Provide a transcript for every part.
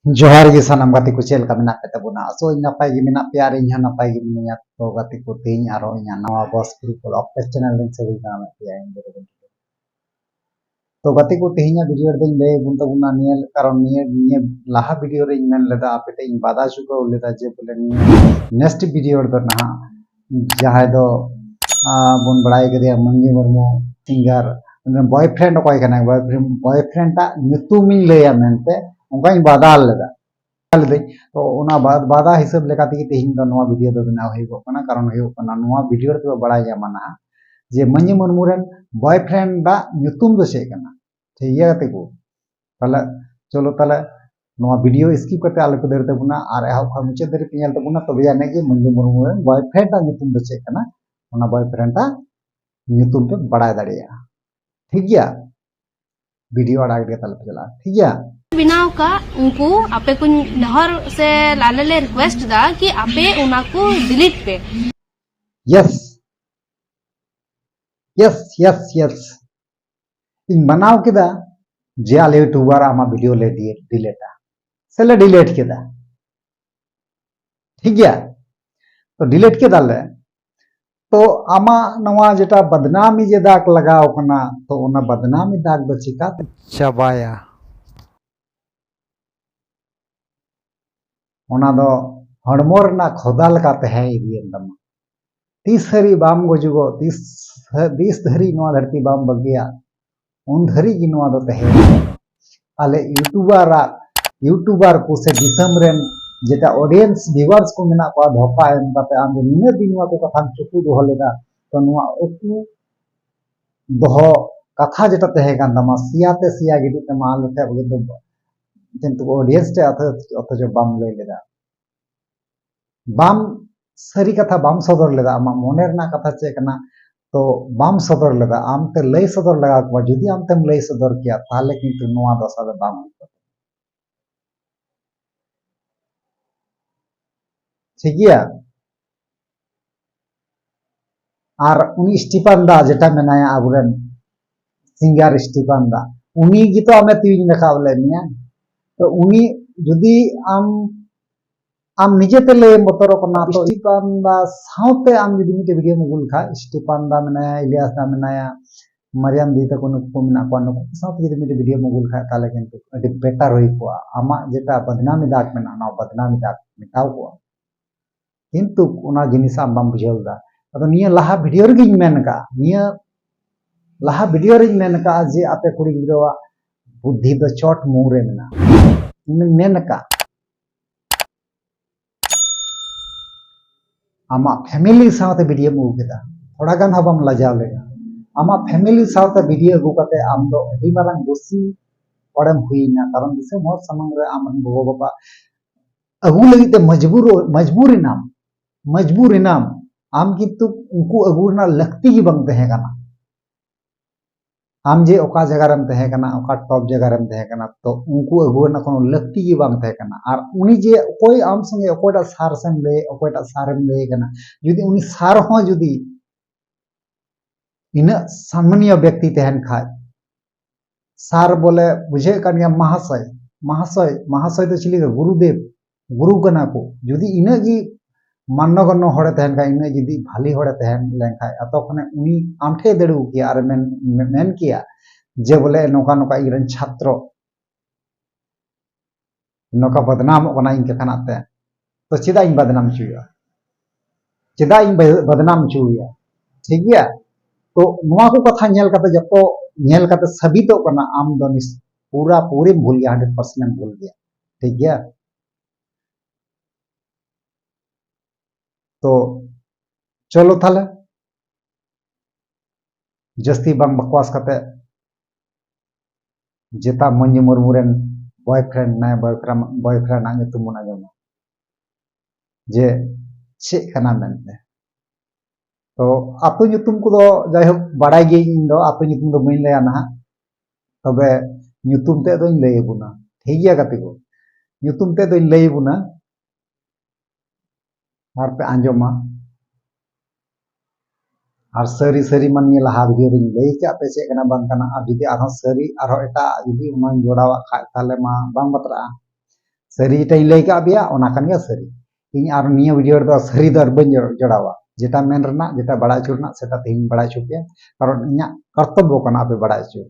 जोहार गे सानाम गाते को चेल का मेना पे तबुना सो इन नपाय गे मेना प्यार इन हा नपाय गे मिनिया तो गाते को तेज आरो इन नवा boss group of channel in से भी काम पे इन दे तो गाते को तेज वीडियो दे ले बुन तबुना नियल कारण निये लाहा वीडियो रे मेन लेदा आपे इन बादा चुको लेदा जे बोले नेक्स्ट वीडियो दो ना जहां दो बुन बड़ाई के मंगी मुर्मू सिंगर बॉयफ्रेंड को कना बॉयफ्रेंड ता ᱧᱩᱛᱩᱢᱤᱧ ᱞᱟᱹᱭᱟ ᱢᱮᱱᱛᱮ ᱚᱱᱠᱟᱧ ᱵᱟᱫᱟᱞ ᱞᱮᱫᱟ तो ओना बादा हिसाब लेकाते कि तेहिं दो नवा वीडियो दो बनाव हुई कना कारण हुई कना नवा वीडियो रे बड़ा जामा ना जे मंजी मुर्मू रेन बॉयफ्रेंड दा ᱧᱩᱛᱩᱢ दो चेक कना ठीक है गाते को ताले चलो ताले नवा वीडियो स्किप करते आले को देर तबुना आर एहाव खा मुचे देर पियल तबुना तबे जाने कि मंजी मुर्मू रेन बॉयफ्रेंड दा ᱧᱩᱛᱩᱢ दो चेक कना ओना बॉयफ्रेंड दा ᱧᱩᱛᱩᱢ पे बड़ा दाड़िया ठीक गया वीडियो आड़ा के ताले चला ठीक गया बिनाव का उनको आपे को नहर से लाले रिक्वेस्ट दा कि आपे उना को डिलीट पे yes yes yes yes in बनाव केदा जे आले यूट्यूबर आमा वीडियो ले डिलीटा से ले डिलीट केदा ठीक गया तो डिलीट केदा ले तो आमा नवा जेटा बदनामी जे दाग लगाव कना तो ओना बदनामी दाग दो चिका चबाया ओना दो हड़मो रना खोदा लगा तहे इदियन दमा तीस हरी बाम गजुगो तीस धरी नवा धरती बाम बगिया उन धरी की नवा दो तहे आले यूट्यूबर को से दिसम रेन जेटा ऑडियंस व्यूअर्स को मेना को धोपा एम काते आम निने दिन नवा को कथा चुकु दोह लेदा तो नवा उकु दोह कथा जेटा तहे कान दमा सियाते सिया गिदी तमा आलते बोले दो किंतु ऑडियंस टे अथ जो बाम ले लेदा बाम सरी कथा बाम सदर लेदा आमा मोने रना कथा चे कना तो बाम सदर लेदा आम ते लय सदर लगा को जुदी आम तेम लय सदर किया ताले किंतु नवा दशा दो बाम ठीक गया और उनी स्टीफन दा जेटा मेनाया आबुरेन सिंगर स्टीफन दा उनी गी तो आमे तीन देखाव लेनिया तो उनी जुदी आम निजे ते ले मोटर कना तो स्टीफन दा साउते आम जुदी मिटे वीडियो मुगुल खा स्टीफन दा मेनाया इलियास दा मेनाया मरियम दी तको नुको मेना को नुको साउते जुदी मिटे वीडियो मुगुल खा ताले किंतु अडी बेटर होई को आमा जेटा बदनामी दाग मेना ना बदनामी दाग मिटाव को किंतु उना जिनिस आम बाम बुझाव दा अदो निया लाहा वीडियो रे गिन मेन का निया लाहा वीडियो रे मेन का जे आपे कुड़ी गिरवा बुद्धि दो चोट मुरे मेना मेन का आमा फैमिली साथे वीडियो मु केदा थोड़ा गान हबम लजाव लेगा आमा फैमिली साथे वीडियो गु कते आम दो अडी मारंग दोषी पड़म हुईना कारण दिसे मोर समंग रे आम गो बाबा अगु लगिते मजबूरी नाम आम किंतु उनको अगुरना लगती ही बंग तहे कना आम जे ओका जगह रम तहे कना ओका टॉप जगह रम तहे कना तो उनको अगुरना कोनो लगती ही बंग तहे कना और उनी जे कोई आम संगे ओकोटा सार सम ले ओकोटा सारम ले कना जुदी उनी सार हो जुदी इन सामान्य व्यक्ति तहन खाय सार बोले बुझे कनिया महाशय महाशय महाशय तो चिली गुरुदेव गुरु कना को जुदी इना की मान्यगण्य हड़े तहन का इन जुदी भाली हड़े तहन लेखा तखने उनी आमठे दड़ू किया और मेन किया जे बोले नौका नौका इरन छात्र नौका बदनाम ओना इन केखानाते तो चिदा इन बदनाम चुया चिदा इन बदनाम चुया ठीक गया तो नवा को कथा नेल काते जतो नेल काते साबितो कना आम दो पूरा पूरी भूल गया 100% भूल गया ठीक गया तो चलो थाले जस्ती बांग बकवास कते जेता मंजी मुर्मू रेन बॉयफ्रेंड ना बॉयफ्रेंड ना ᱧᱩᱛᱩᱢ बना जमा जे चे कना मेनते तो आतो ᱧᱩᱛᱩᱢ को दो जायहोक बाडाय गे इन दो आतो ᱧᱩᱛᱩᱢ दो बइन लया ना तबे ᱧᱩᱛᱩᱢ ते दोइन लय बुना ठीक गया कते को ᱧᱩᱛᱩᱢ ते दोइन लय बुना और पे आंजोमा और सरी सरी मन ये लहा वीडियो रिंग लई के आपे चे कना बांग कना और जुदी आरो सरी आरो एटा जुदी उन जोड़ावा खा ताले मा बांग बतरा सारी जेटाई लई का बिया ओना कान गया सारी इन आर निया वीडियो रे दो सारी दो बन जड़ावा जेटा मेन रना जेटा बड़ा चुरना सेटा तेहिन बड़ा चुपिया कारण इना कर्तव्य कना पे बड़ा चु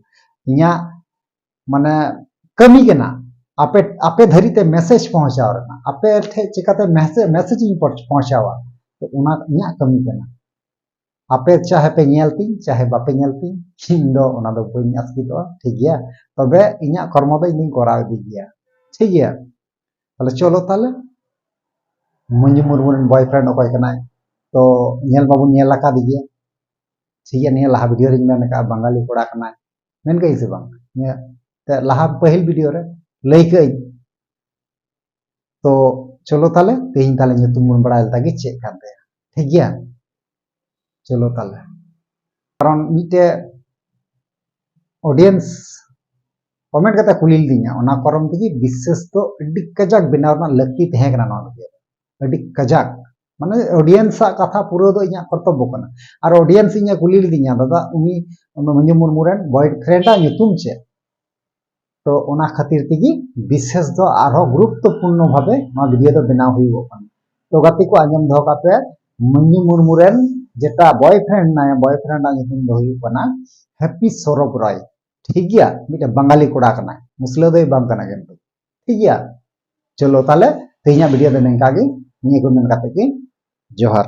इना माने कमी के ना आपे आपे धरी ते मैसेज पहुंचाव रना आपे ठे चिकाते मैसेज पहुंचावा तो उना इना कमी के ना आपे चाहे पे नेलती चाहे बापे नेलती इन दो ओना दो बइन आसकी दो ठीक गया तबे इना कर्म दो इन कराव दी गया ठीक गया ताले चलो ताले मंजू मुर्मू बॉयफ्रेंड अकय कनाय तो नेल बाबू नेल लका दी गया ठीक है निया लहा वीडियो रे मेन का बंगाली कोड़ा कनाय मेन गई से बांग निया ते लहा पहल वीडियो रे लई कई तो चलो ताले तेहिन ताले nyutum mun बड़ा लता चे कानते ठीक गया चलो ताले कारण मिटे ऑडियंस कमेंट कते कुलिल दिया ओना करम तगी विशेष तो अड्डी कजाक बनाव ना लक्ति तहे कना ना अड्डी कजाक माने ऑडियंस कथा पूरा दो इना कर्तव्य कना और ऑडियंस इना कुलिल दिया दादा उनी Manju Murmu rain boyfriend nyutum चे तो ओना खातिर तगी विशेष दो आरो गुरुत्वपूर्ण भावे मा वीडियो दो बनाव हुई कना तो गाती को आंजम दो कापे मंजू मुर्मू रेन जेटा बॉयफ्रेंड ना बॉयफ्रेंड nyutum दो हुई कना हैप्पी सौरभ रॉय ठीक गया मिटे बंगाली कोड़ा कना मुसला दो बांग कना किंतु ठीक गया चलो ताले तेहिया वीडियो दो नंका गे निया को मेन काते के जोहार।